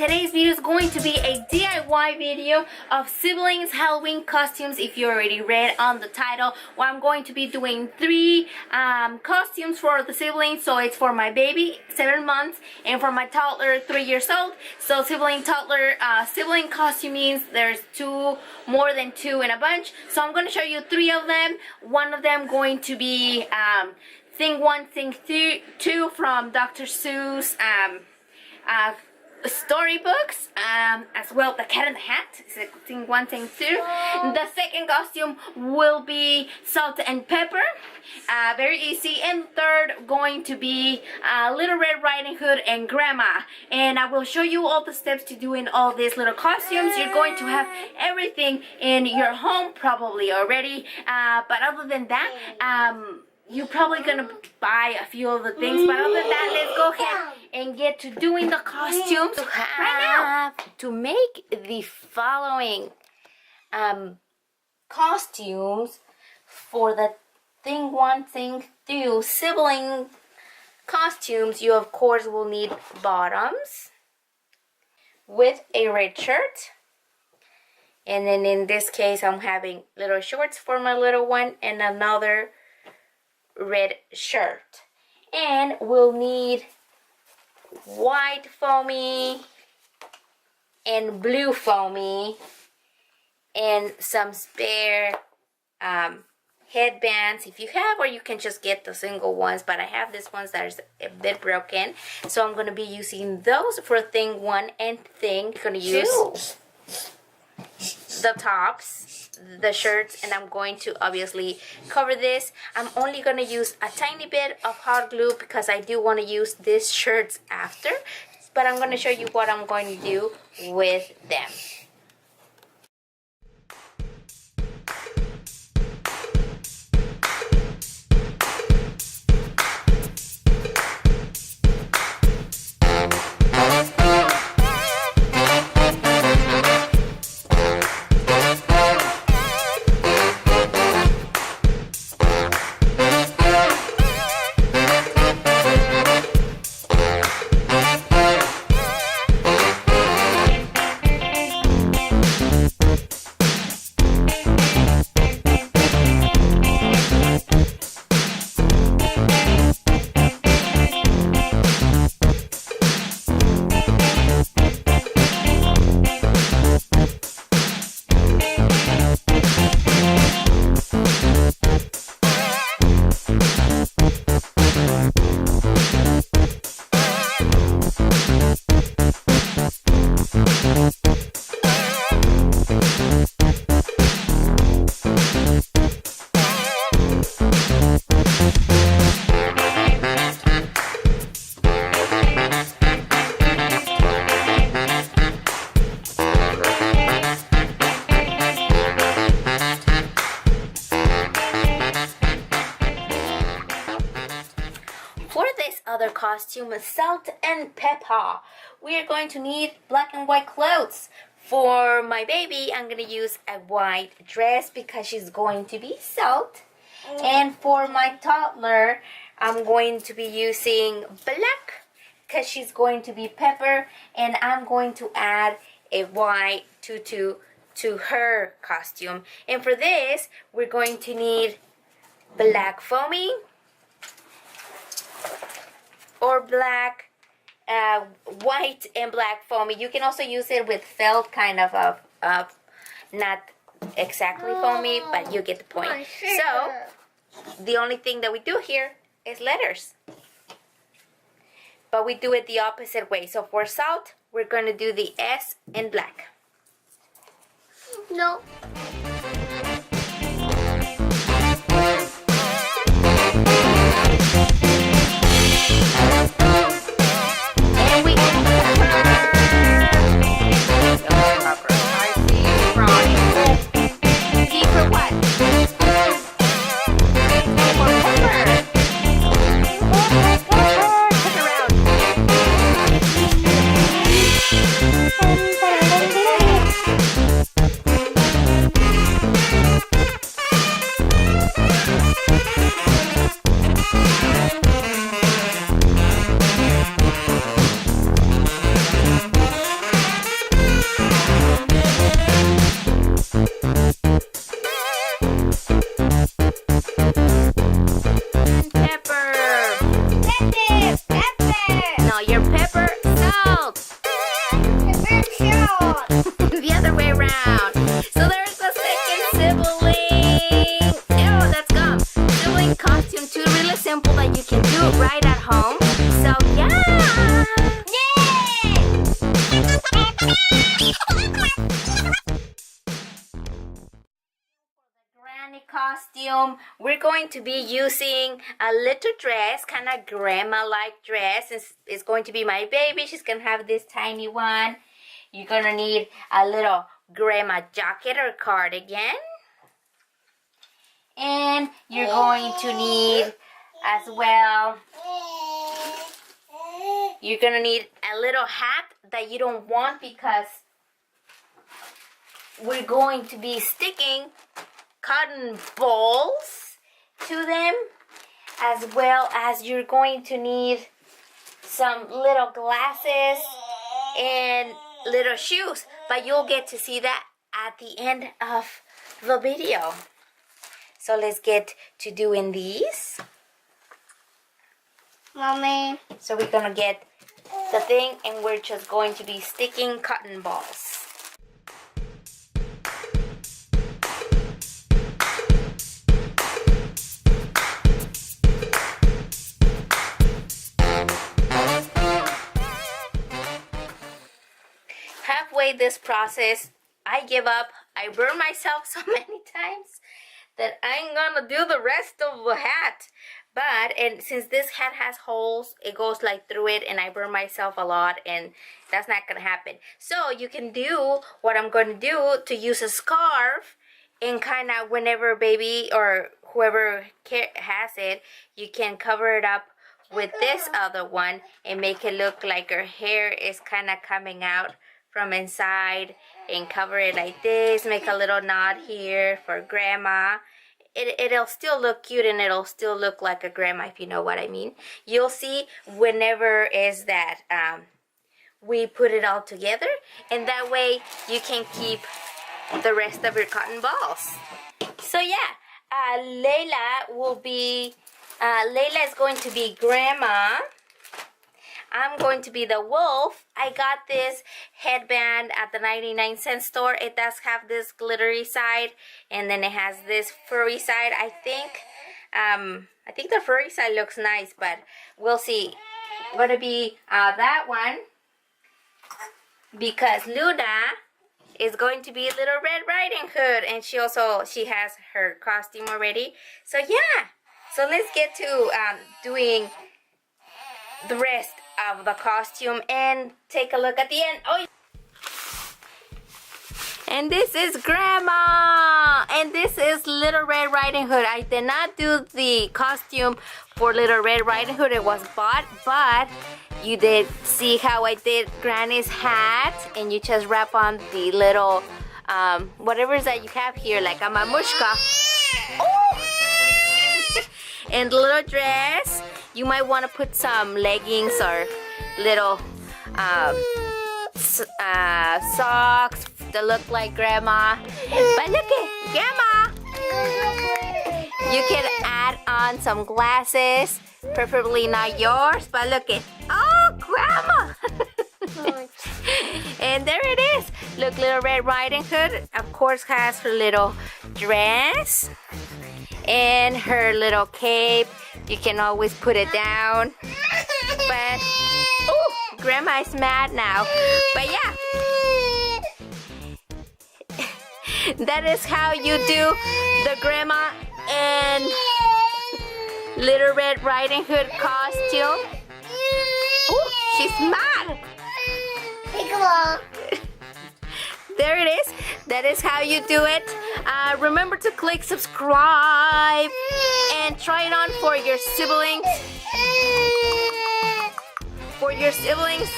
today's video is going to be a DIY video of siblings Halloween costumes. If you already read on the title, well, I'm going to be doing three costumes for the siblings. So it's for my baby, 7 months, and for my toddler, 3 years old. So sibling costume means there's more than two in a bunch. So I'm going to show you three of them. One of them going to be Thing 1, Thing 2 from Dr. Seuss storybooks, as well The Cat in the Hat, Thing 1, Thing 2. The second costume will be Salt and Pepper, very easy. And third going to be Little Red Riding Hood and Grandma. And I will show you all the steps to doing all these little costumes. You're going to have everything in your home probably already, but other than that, you're probably gonna buy a few of the things, but other than that, let's go ahead and get to doing the costumes right now. To make the following costumes for the Thing 1, Thing 2 sibling costumes, you of course will need bottoms with a red shirt. And then in this case, I'm having little shorts for my little one and another red shirt. And we'll need white foamy and blue foamy and some spare headbands if you have, or you can just get the single ones, but I have these ones that are a bit broken, so I'm going to be using those for Thing 1 and Thing. I'm going to use the tops, the shirts, and I'm going to obviously cover this. I'm only going to use a tiny bit of hot glue because I do want to use these shirts after, but I'm going to show you what I'm going to do with them. Other costume is Salt and Pepper. We are going to need black and white clothes. For my baby, I'm going to use a white dress because she's going to be Salt. And for my toddler, I'm going to be using black because she's going to be Pepper. And I'm going to add a white tutu to her costume. And for this, we're going to need black foamy or black, white and black foamy. You can also use it with felt, kind of not exactly foamy, but you get the point. So the only thing that we do here is letters, but we do it the opposite way. So for Salt, we're going to do the S in black. No. costume, we're going to be using a little dress, kind of grandma-like dress. It's going to be my baby. She's going to have this tiny one. You're going to need a little grandma jacket or cardigan. And you're going to need as well, you're going to need a little hat that you don't want because we're going to be sticking cotton balls to them, as well as you're going to need some little glasses and little shoes, but you'll get to see that at the end of the video. So let's get to doing these. Mommy. So we're gonna get the thing and we're just going to be sticking cotton balls. Halfway this process, I give up. I burn myself so many times that I ain't gonna do the rest of the hat. But, and since this hat has holes, it goes like through it and I burn myself a lot and that's not gonna happen. So you can do what I'm gonna do to use a scarf and kind of whenever baby or whoever has it, you can cover it up with this other one and make it look like her hair is kind of coming out from inside, and cover it like this, make a little knot here for grandma. It'll still look cute and it'll still look like a grandma, if you know what I mean. You'll see whenever is that we put it all together, and that way you can keep the rest of your cotton balls. So yeah, Layla is going to be grandma. I'm going to be the wolf. I got this headband at the 99-cent store. It does have this glittery side, and then it has this furry side. I think the furry side looks nice, but we'll see. I'm gonna be that one because Luna is going to be Little Red Riding Hood, and she has her costume already. So yeah, so let's get to doing the rest of the costume and take a look at the end. Oh, and this is Grandma, and this is Little Red Riding Hood. I did not do the costume for Little Red Riding Hood. It was bought, but you did see how I did Granny's hat, and you just wrap on the little whatever is that you have here, like a mamushka. Oh! And the little dress. You might want to put some leggings or little socks that look like grandma. But look at grandma. You can add on some glasses, preferably not yours, but look at, oh, grandma. And there it is. Look, Little Red Riding Hood, of course, has her little dress and her little cape. You can always put it down. But, oh, grandma is mad now. But yeah, that is how you do the grandma and Little Red Riding Hood costume. Oh, she's mad. There it is. That is how you do it. Remember to click subscribe and try it on for your siblings. For your siblings.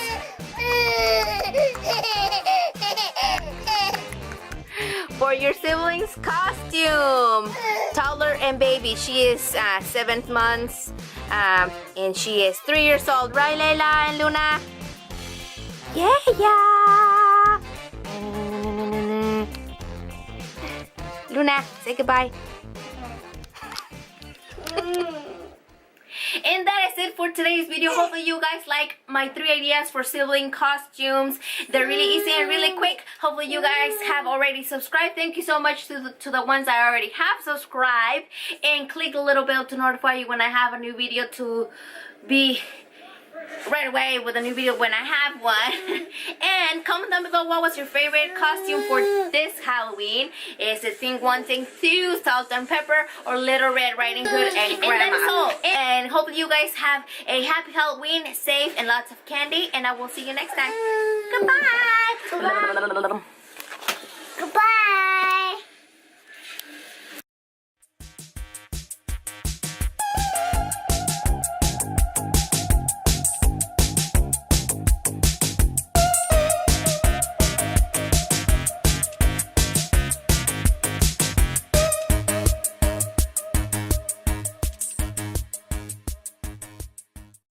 For your siblings' costume. Toddler and baby. She is 7 months. And she is 3 years old. Right, Layla and Luna? Yeah. Luna, say goodbye. And that is it for today's video. Hopefully you guys like my 3 ideas for sibling costumes. They're really easy and really quick. Hopefully you guys have already subscribed. Thank you so much to the ones I already have subscribed. And click the little bell to notify you when I have a new video to be right away with a new video when I have one. And comment down below what was your favorite costume for this Halloween. Is it Thing 1, Thing 2, Salt and Pepper, or Little Red Riding Hood and Grandma? And that is all. And hopefully you guys have a happy Halloween, safe, and lots of candy. And I will see you next time. Goodbye. Bye.